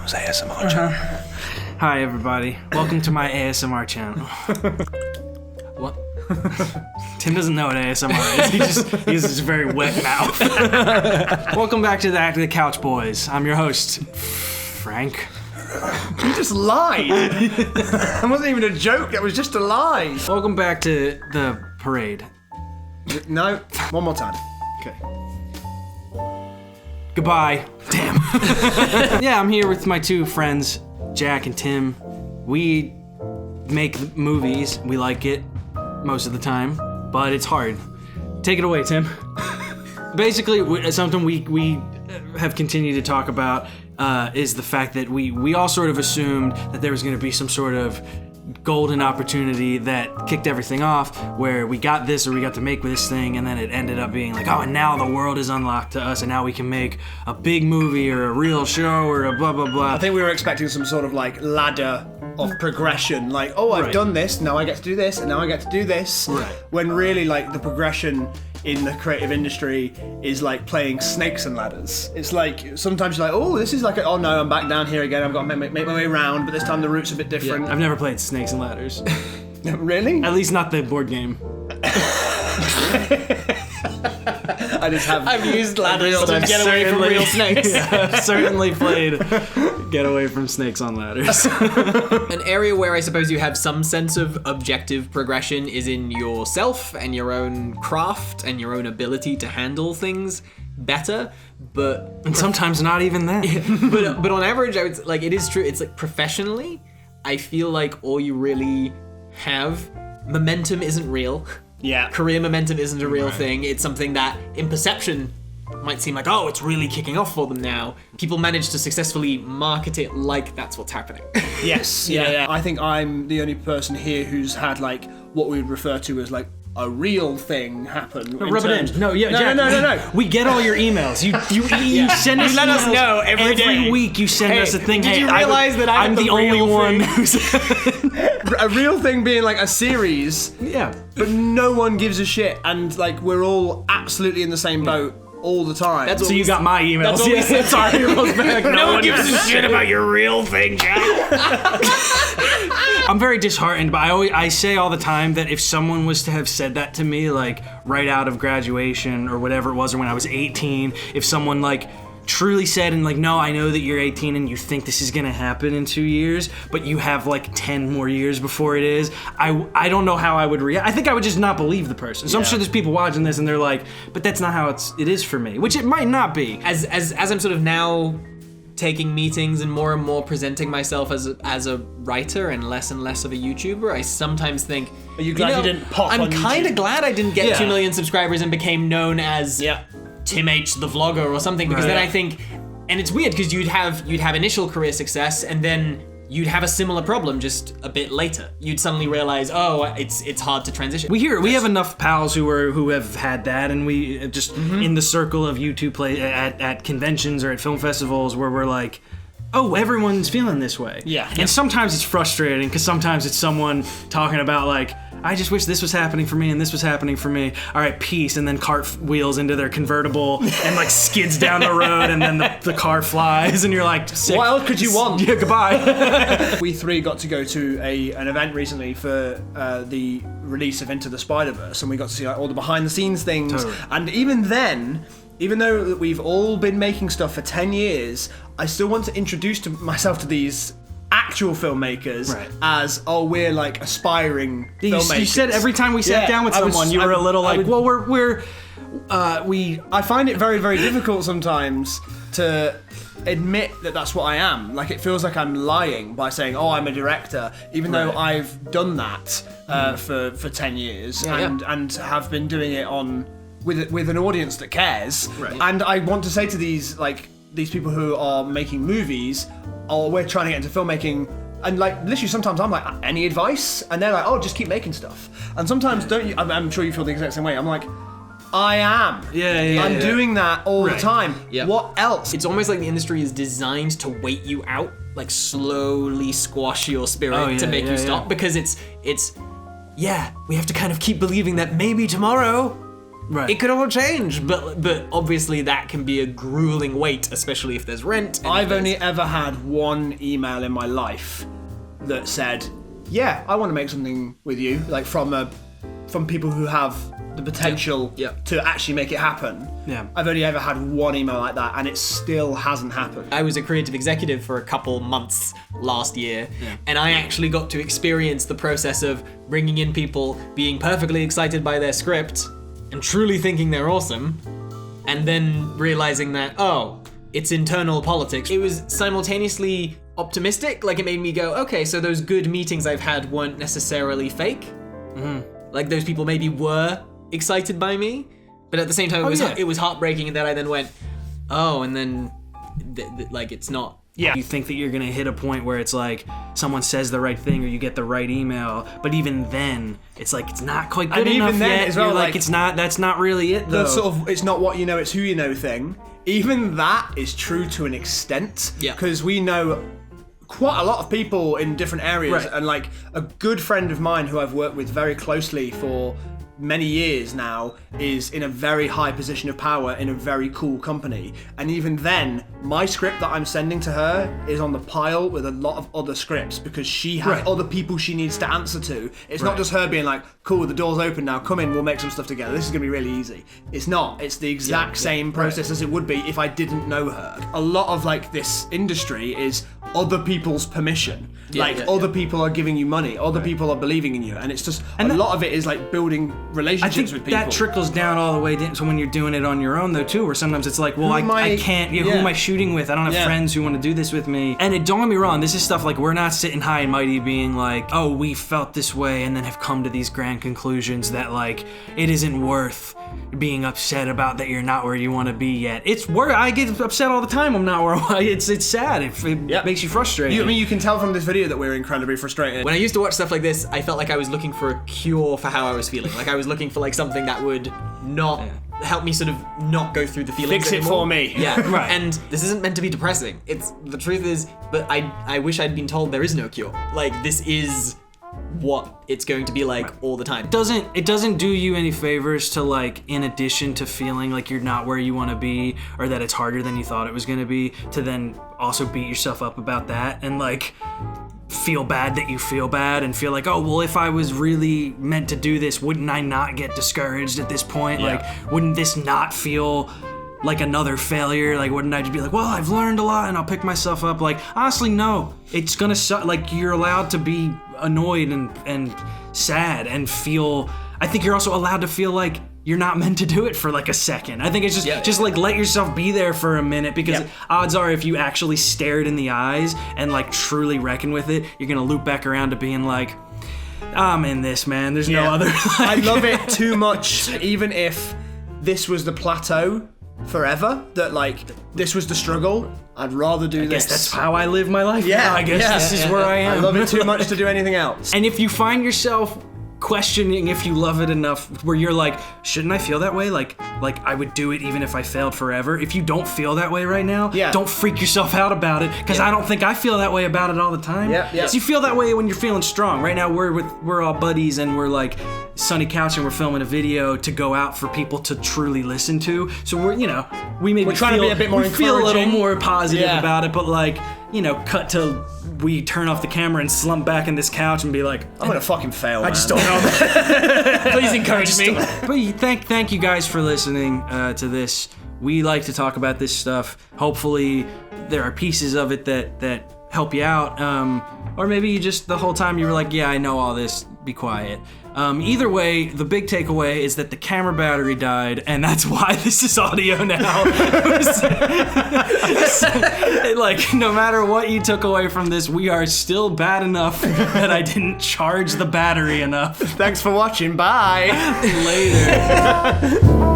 Channel's ASMR channel. Hi everybody, welcome to my ASMR channel. What? Tim doesn't know what ASMR is. He has this very wet mouth. Welcome back to the Couch Boys. I'm your host, Frank. You just lied. That wasn't even a joke. That was just a lie. Welcome back to the parade. No, one more time. Okay. Goodbye. Damn. Yeah, I'm here with my two friends, Jack and Tim. We make movies. We like it most of the time, but it's hard. Take it away, Tim. Basically, something we have continued to talk about is the fact that we all sort of assumed that there was going to be some sort of golden opportunity that kicked everything off, where we got this or we got to make this thing, and then it ended up being like, oh, and now the world is unlocked to us, and now we can make a big movie or a real show or a blah blah blah. I think we were expecting some sort of like ladder of progression, like, oh, I've done this, now I get to do this, and now I get to do this. Right. When really, like, the progression in the creative industry is like playing snakes and ladders. It's like, sometimes you're like, oh, this is like, oh no, I'm back down here again, I've got to make my way around, but this time the route's a bit different. I've never played Snakes and Ladders. Really? At least not the board game. I just have. I've used ladders to get away from real snakes. Yeah, I've certainly played Get Away from Snakes on Ladders. An area where I suppose you have some sense of objective progression is in yourself and your own craft and your own ability to handle things better, but And sometimes not even that. but on average, I would like it is true. It's like professionally, I feel like all you really have, momentum isn't real. Yeah. Career momentum isn't a real thing. It's something that, in perception, might seem like, oh, it's really kicking off for them now. People manage to successfully market it like that's what's happening. Yes. Yeah. I think I'm the only person here who's had like what we would refer to as like a real thing happen. Rub it in. No, yeah, No, Jack, no. We get all your emails. You send us. You let us emails know every day. week. You send us a thing. did Hey, you realize that I'm the the only real one thing? who's. A real thing being like a series, Yeah. but no one gives a shit, and like we're all absolutely in the same boat all the time. That's So what you got my emails. That's what we said. It's our emails back. No one gives a shit about your real thing, Jack. I'm very disheartened, but I say all the time that if someone was to have said that to me, like right out of graduation or whatever it was, or when I was 18, if someone like truly said and like, no, I know that you're 18 and you think this is gonna happen in 2 years, but you have like 10 more years before it is, I don't know how I would react. I think I would just not believe the person. So I'm sure there's people watching this and they're like, but that's not how it is for me, which it might not be. As I'm sort of now taking meetings and more presenting myself as a writer and less of a YouTuber, I sometimes think, Are you glad you didn't pop I'm on kind of YouTube? glad I didn't get Yeah. 2 million subscribers and became known as Tim H the vlogger or something, because Right. then I think, and it's weird because you'd have initial career success and then you'd have a similar problem just a bit later. You'd suddenly realize, oh, it's hard to transition. We have enough pals who have had that, and we just in the circle of YouTube play at conventions or at film festivals where we're like, oh, everyone's feeling this way. Yeah. And sometimes it's frustrating because sometimes it's someone talking about like, I just wish this was happening for me and this was happening for me. All right, peace. And then cartwheels into their convertible and like skids down the road, and then the car flies, and you're like, sick. What else could you want? Yeah, goodbye. We three got to go to an event recently for the release of Into the Spider-Verse, and we got to see like all the behind-the-scenes things. Totally. And even then, even though we've all been making stuff for 10 years, I still want to introduce myself to these actual filmmakers as, oh, we're like aspiring filmmakers. You said every time we sat down with someone, you were a little like, well, I find it very, very difficult sometimes to admit that that's what I am. Like, it feels like I'm lying by saying, oh, I'm a director, even though I've done that for 10 years and have been doing it with an audience that cares. Right. And I want to say to these people who are making movies, oh, we're trying to get into filmmaking, and like literally sometimes I'm like, any advice? And they're like, oh, just keep making stuff. And sometimes don't you? I'm sure you feel the exact same way. I'm like, I am. I'm doing that all the time. Yeah. What else? It's almost like the industry is designed to wait you out, like slowly squash your spirit to make you stop, because it's we have to kind of keep believing that maybe tomorrow Right. it could all change. But obviously that can be a grueling wait, especially if there's rent. And I've only ever had one email in my life that said, yeah, I want to make something with you, like from people who have the potential to actually make it happen. Yeah. I've only ever had one email like that, and it still hasn't happened. I was a creative executive for a couple months last year, and I actually got to experience the process of bringing in people, being perfectly excited by their script, and truly thinking they're awesome, and then realizing that, oh, it's internal politics. It was simultaneously optimistic, like it made me go, okay, so those good meetings I've had weren't necessarily fake. Like those people maybe were excited by me, but at the same time it was heartbreaking that I then went, oh, and then like it's not. Yeah. You think that you're gonna hit a point where it's like someone says the right thing or you get the right email, but even then, it's like it's not quite good enough even then yet. as well, You're like, like, it's not. That's not really it though. The sort of it's not what you know, it's who you know thing. Even that is true to an extent. Yeah. Because we know quite a lot of people in different areas, Right. and like a good friend of mine who I've worked with very closely for many years now is in a very high position of power in a very cool company, and even then my script that I'm sending to her is on the pile with a lot of other scripts because she has other people she needs to answer to. It's not just her being like, cool, the door's open now, come in, we'll make some stuff together, this is gonna be really easy. It's not. It's the exact same process as it would be if I didn't know her. A lot of like this industry is other people's permission. Other people are giving you money, other people are believing in you, and it's just a lot of it is like building relationships with people. That trickles down all the way to when you're doing it on your own though too, where sometimes it's like, well, I can't, who am I shooting with? I don't have friends who want to do this with me. And don't get me wrong, this is stuff like we're not sitting high and mighty being like, oh, we felt this way and then have come to these grand conclusions that like it isn't worth being upset about that you're not where you want to be yet. It's where I get upset all the time. I'm not where it's sad. It makes you frustrated. I mean, you can tell from this video that we're incredibly frustrated. When I used to watch stuff like this, I felt like I was looking for a cure for how I was feeling. Like I was looking for like something that would not help me sort of not go through the feelings Fix it anymore. for me. Yeah, Right. And this isn't meant to be depressing. It's the truth is, but I wish I'd been told there is no cure. Like this is what it's going to be like all the time. It doesn't do you any favors to like, in addition to feeling like you're not where you want to be or that it's harder than you thought it was going to be, to then also beat yourself up about that and like feel bad that you feel bad and feel like, oh, well, if I was really meant to do this, wouldn't I not get discouraged at this point? Yeah. Like, wouldn't this not feel like another failure? Like, wouldn't I just be like, well, I've learned a lot and I'll pick myself up? Like, honestly, no. It's gonna suck. Like, you're allowed to be annoyed and sad and feel. I think you're also allowed to feel like you're not meant to do it for like a second. I think it's just like let yourself be there for a minute, because odds are if you actually stare it in the eyes and like truly reckon with it, you're gonna loop back around to being like, I'm in this, man. There's no other. I love it too much. Even if this was the plateau forever, that like this was the struggle, I'd rather do this. That's how I live my life. Yeah, I guess this is where I am. I love it too much to do anything else. And if you find yourself questioning if you love it enough, where you're like, shouldn't I feel that way? Like I would do it even if I failed forever. If you don't feel that way right now, don't freak yourself out about it, because I don't think I feel that way about it all the time. So you feel that way when you're feeling strong. Right now we're all buddies and we're like Sunny Couch and we're filming a video to go out for people to truly listen to. So we're trying to be a bit more encouraging. Feel a little more positive about it, but like, cut to we turn off the camera and slump back in this couch and be like, I'm gonna fucking fail. I just don't know. Please encourage me. But thank you guys for listening to this. We like to talk about this stuff. Hopefully there are pieces of it that help you out. Or maybe you just, the whole time you were like, yeah, I know all this, be quiet. Either way, the big takeaway is that the camera battery died, and that's why this is audio now. Like, no matter what you took away from this, we are still bad enough that I didn't charge the battery enough. Thanks for watching. Bye. Later.